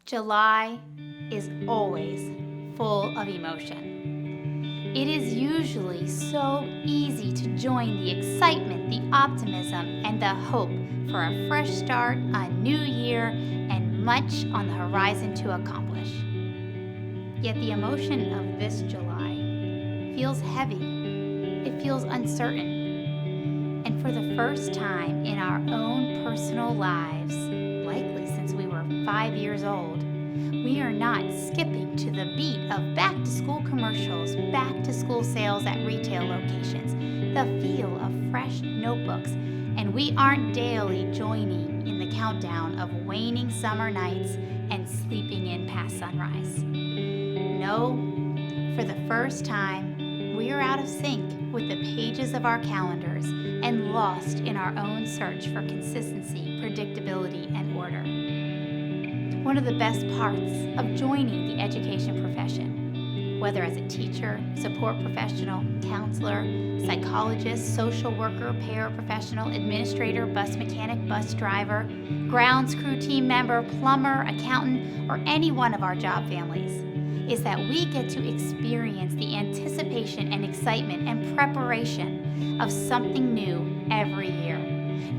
July is always full of emotion. It is usually so easy to join the excitement, the optimism, and the hope for a fresh start, a new year, and much on the horizon to accomplish. Yet the emotion of this July feels heavy. It feels uncertain. And for the first time in our own personal lives, likely since we were 5 years old, we are not skipping to the beat of back-to-school commercials, back-to-school sales at retail locations, the feel of fresh notebooks, and we aren't daily joining in the countdown of waning summer nights and sleeping in past sunrise. No, for the first time, we are out of sync with the pages of our calendars and lost in our own search for consistency, predictability, and order. One of the best parts of joining the education profession, whether as a teacher, support professional, counselor, psychologist, social worker, paraprofessional, administrator, bus mechanic, bus driver, grounds crew team member, plumber, accountant, or any one of our job families, is that we get to experience the anticipation and excitement and preparation of something new every year.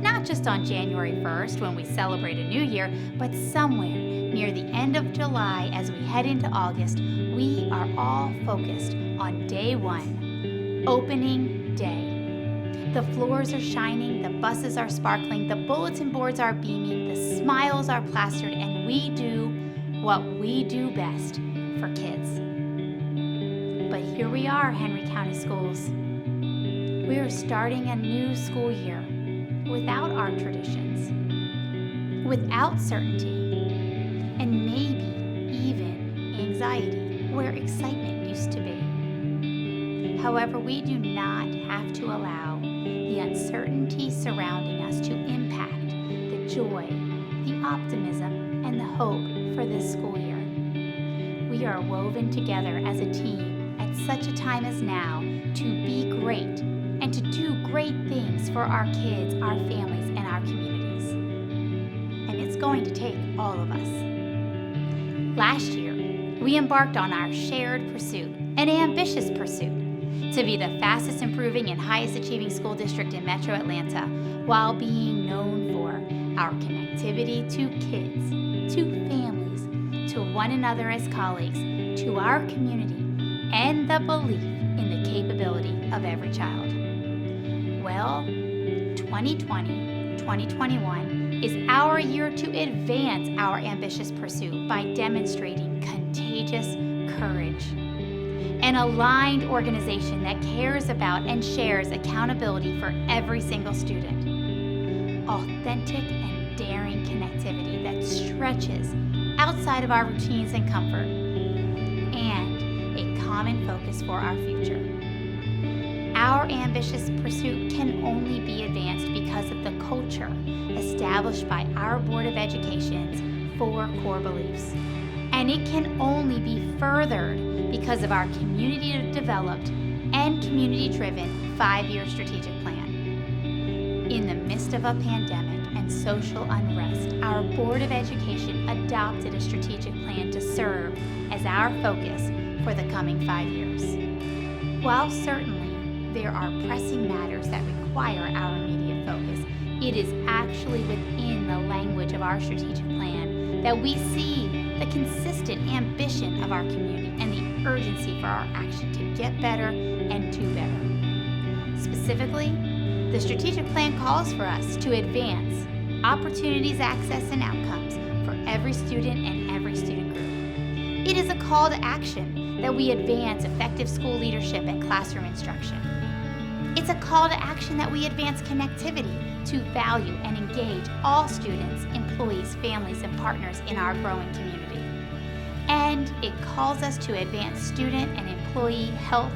Not just on January 1st when we celebrate a new year, but somewhere near the end of July as we head into August, we are all focused on day one, opening day. The floors are shining, the buses are sparkling, the bulletin boards are beaming, the smiles are plastered, and we do what we do best for kids. But here we are, Henry County Schools. We are starting a new school year without our traditions, without certainty, and maybe even anxiety where excitement used to be. However, we do not have to allow the uncertainty surrounding us to impact the joy, the optimism, and the hope for this school year. We are woven together as a team at such a time as now to be great and to do great things for our kids, our families, and our communities. And it's going to take all of us. Last year, we embarked on our shared pursuit, an ambitious pursuit, to be the fastest improving and highest achieving school district in Metro Atlanta, while being known for our connectivity to kids, to families, to one another as colleagues, to our community, and the belief in the capability of every child. Well, 2020, 2021 is our year to advance our ambitious pursuit by demonstrating contagious courage. An aligned organization that cares about and shares accountability for every single student. Authentic and daring connectivity that stretches outside of our routines and comfort. And a common focus for our future. Our ambitious pursuit can only be advanced because of the culture established by our Board of Education's 4 core beliefs. And it can only be furthered because of our community-developed and community-driven 5-year strategic plan. In the midst of a pandemic and social unrest, our Board of Education adopted a strategic plan to serve as our focus for the coming 5 years. While certainly there are pressing matters that require our immediate focus, it is actually within the language of our strategic plan that we see the consistent ambition of our community and the urgency for our action to get better and do better. Specifically, the strategic plan calls for us to advance opportunities, access, and outcomes for every student and every student group. It is a call to action that we advance effective school leadership and classroom instruction. It's a call to action that we advance connectivity to value and engage all students, employees, families, and partners in our growing community. And it calls us to advance student and employee health,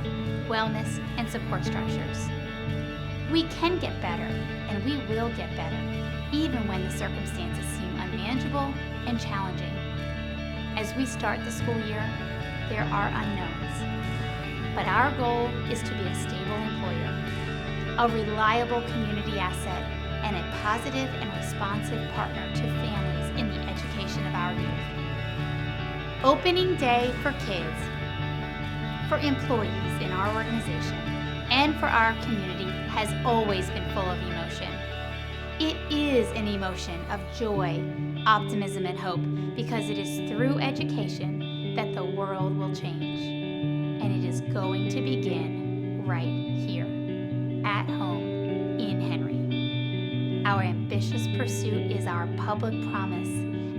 wellness, and support structures. We can get better, and we will get better, even when the circumstances seem unmanageable and challenging. As we start the school year, there are unknowns. But our goal is to be a stable employer, a reliable community asset, and a positive and responsive partner to families in the education of our youth. Opening day for kids, for employees in our organization, and for our community has always been full of emotion. It is an emotion of joy, optimism, and hope because it is through education that the world will change. And it is going to begin right here, at home, in Henry. Our ambitious pursuit is our public promise,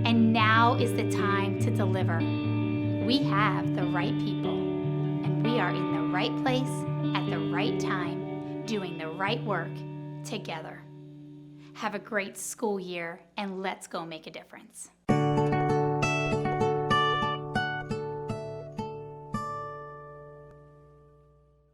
and now is the time to deliver. We have the right people, and we are in the right place at the right time, doing the right work together. Have a great school year, and let's go make a difference.